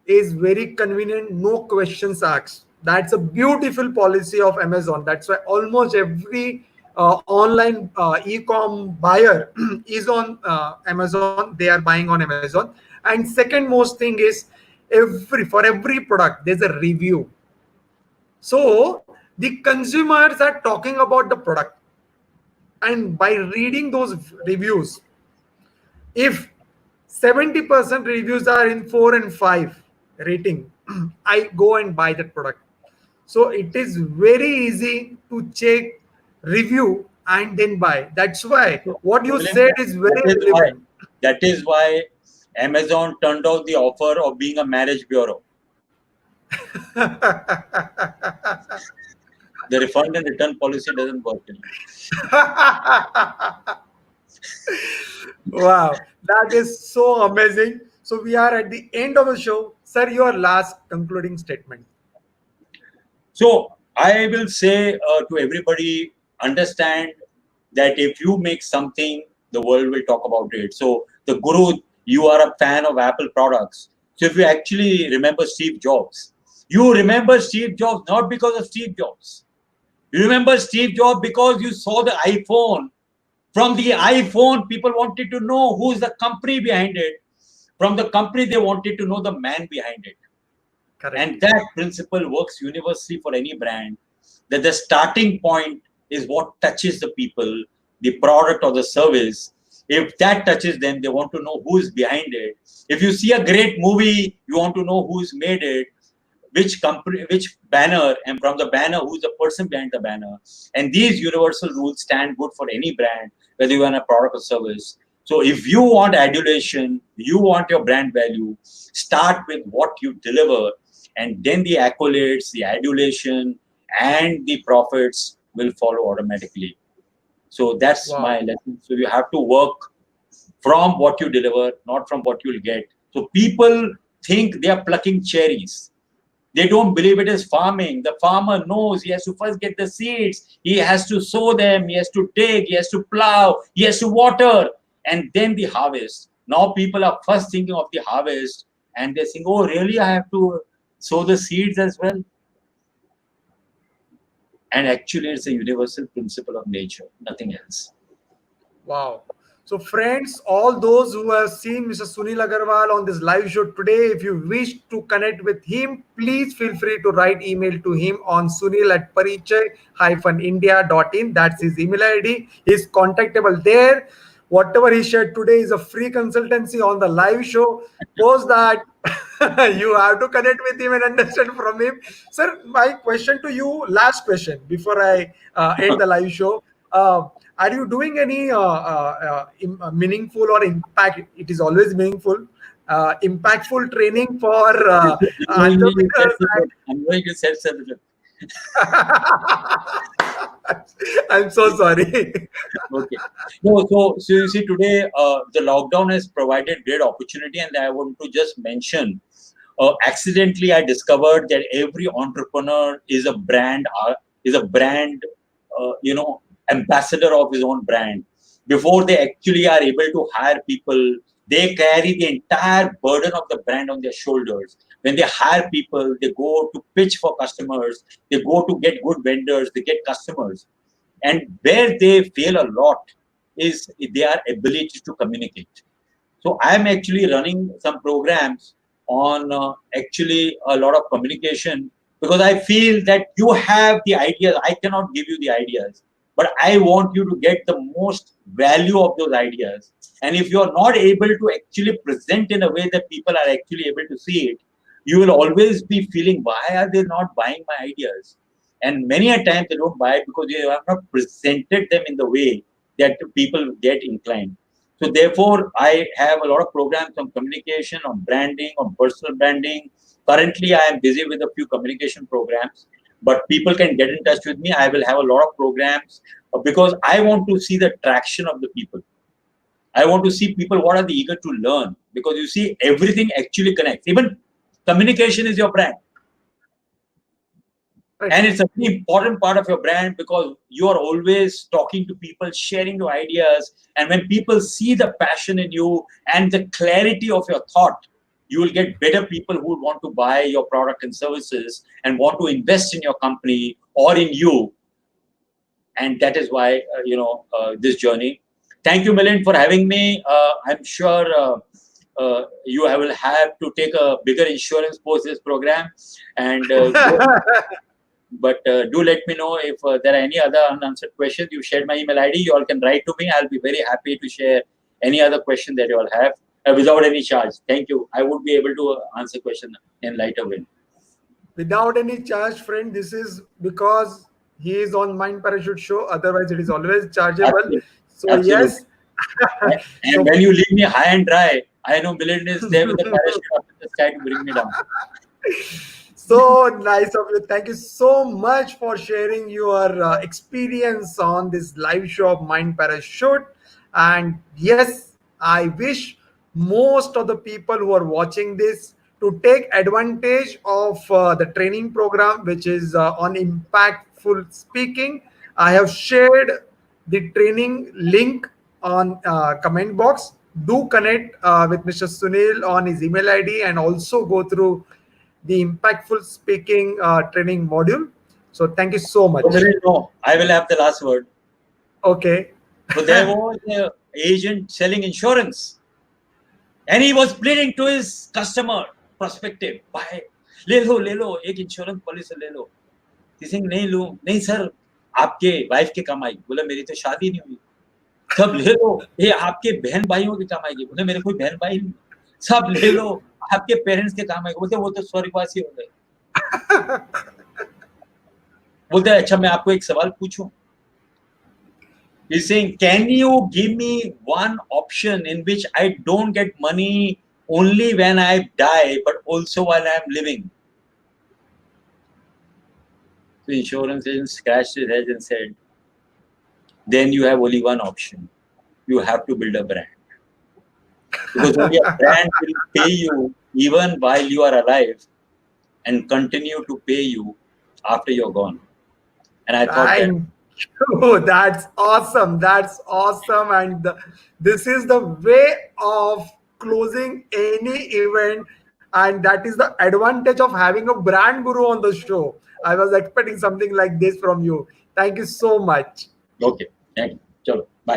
is very convenient, no questions asked. That's a beautiful policy of Amazon. That's why almost every online e-com buyer is on Amazon. They are buying on Amazon. And second most thing is every product there's a review. So the consumers are talking about the product, and by reading those reviews, if 70% reviews are in 4 and 5 rating, I go and buy that product. So it is very easy to check review and then buy. That's why So, what you Miliind, said is very that is why relevant. that is why Amazon turned out the offer of being a marriage bureau. The refund and return policy doesn't work. Wow, that is so amazing. So we are at the end of the show. Sir, your last concluding statement. So I will say to everybody, understand that if you make something, the world will talk about it. So the guru, you are a fan of Apple products. So if you actually remember Steve Jobs, you remember Steve Jobs not because of Steve Jobs. You remember Steve Jobs because you saw the iPhone. From the iPhone, people wanted to know who's the company behind it. From the company, they wanted to know the man behind it. Correct. And that principle works universally for any brand, that the starting point is what touches the people, the product or the service. If that touches them, they want to know who is behind it. If you see a great movie, you want to know who's made it, which company, which banner, and from the banner, who's the person behind the banner. And these universal rules stand good for any brand, whether you are a product or service. So if you want adulation, you want your brand value, start with what you deliver, and then the accolades, the adulation, and the profits will follow automatically. So that's Wow. my lesson. So you have to work from what you deliver, not from what you'll get. So people think they are plucking cherries. They don't believe it is farming. The farmer knows he has to first get the seeds. He has to sow them. He has to dig. He has to plow. He has to water. And then the harvest. Now people are first thinking of the harvest. And they think, oh, really? I have to sow the seeds as well? And actually, it's a universal principle of nature. Nothing else. Wow. So, friends, all those who have seen Mr. Suneel Agarwal on this live show today, if you wish to connect with him, please feel free to write email to him on suneel@parichay-india.in. That's his email ID. He's contactable there. Whatever he shared today is a free consultancy on the live show. Post that. You have to connect with him and understand from him. Sir, my question to you, last question before I end the live show. Are you doing any meaningful or impact? It is always meaningful, impactful training for entrepreneurs. I'm going to self-censorship. I'm so sorry. Okay. No, so you see, today the lockdown has provided great opportunity, and I want to just mention. Accidentally, I discovered that every entrepreneur is a brand, ambassador of his own brand. Before they actually are able to hire people, they carry the entire burden of the brand on their shoulders. When they hire people, they go to pitch for customers, they go to get good vendors, they get customers. And where they fail a lot is their ability to communicate. So I'm actually running some programs on actually a lot of communication, because I feel that you have the ideas. I cannot give you the ideas, but I want you to get the most value of those ideas. And if you're not able to actually present in a way that people are actually able to see it, you will always be feeling, why are they not buying my ideas? And many a time they don't buy it because you have not presented them in the way that people get inclined. So therefore, I have a lot of programs on communication, on branding, on personal branding. Currently, I am busy with a few communication programs, but people can get in touch with me. I will have a lot of programs because I want to see the traction of the people. I want to see people what are they eager to learn, because you see, everything actually connects. Even communication is your brand. And it's a very important part of your brand, because you are always talking to people, sharing your ideas. And when people see the passion in you and the clarity of your thought, you will get better people who want to buy your product and services and want to invest in your company or in you. And that is why, this journey. Thank you, Milind, for having me. I'm sure you will have to take a bigger insurance post this program. And But do let me know if there are any other unanswered questions. You shared my email ID. You all can write to me. I'll be very happy to share any other question that you all have without any charge. Thank you. I would be able to answer question in lighter way. Without any charge, friend. This is because he is on Mind Parachute show. Otherwise, it is always chargeable. Absolutely. So Absolutely. yes. And So when you leave me high and dry, I know Milind is there with the parachute up in the sky to bring me down. so nice of you. Thank you so much for sharing your experience on this live show of Mind Parachute. And yes, I wish most of the people who are watching this to take advantage of the training program, which is on impactful speaking. I have shared the training link on comment box. do connect with Mr. Suneel on his email ID and also go through the impactful speaking training module. So thank you so much. No, I will have the last word. Okay. So there was an agent selling insurance, and he was pleading to his customer, prospective, buy, ले लो, एक insurance policy ले लो. He's saying नहीं लूं, नहीं sir, आपके wife की कमाई. बोला मेरी तो शादी नहीं हुई. सब ले लो, ये आपके बहन भाइयों की कमाई की. बोले मेरे कोई बहन भाई नहीं. सब ले लो, आपके पेरेंट्स के कमाई. बोलते वो तो स्वर्गवासी हो गए. बोलते अच्छा मैं आपको एक सवाल पूछूं. He's saying, can you give me one option in which I don't get money only when I die, but also while I'm living? The insurance agent scratched his head and said, then you have only one option. You have to build a brand. Because only a brand will pay you even while you are alive and continue to pay you after you're gone. And I thought that. Oh, that's awesome. That's awesome. And this is the way of closing any event. And that is the advantage of having a brand guru on the show. I was expecting something like this from you. Thank you so much. Okay. Thank you. Chalo, bye.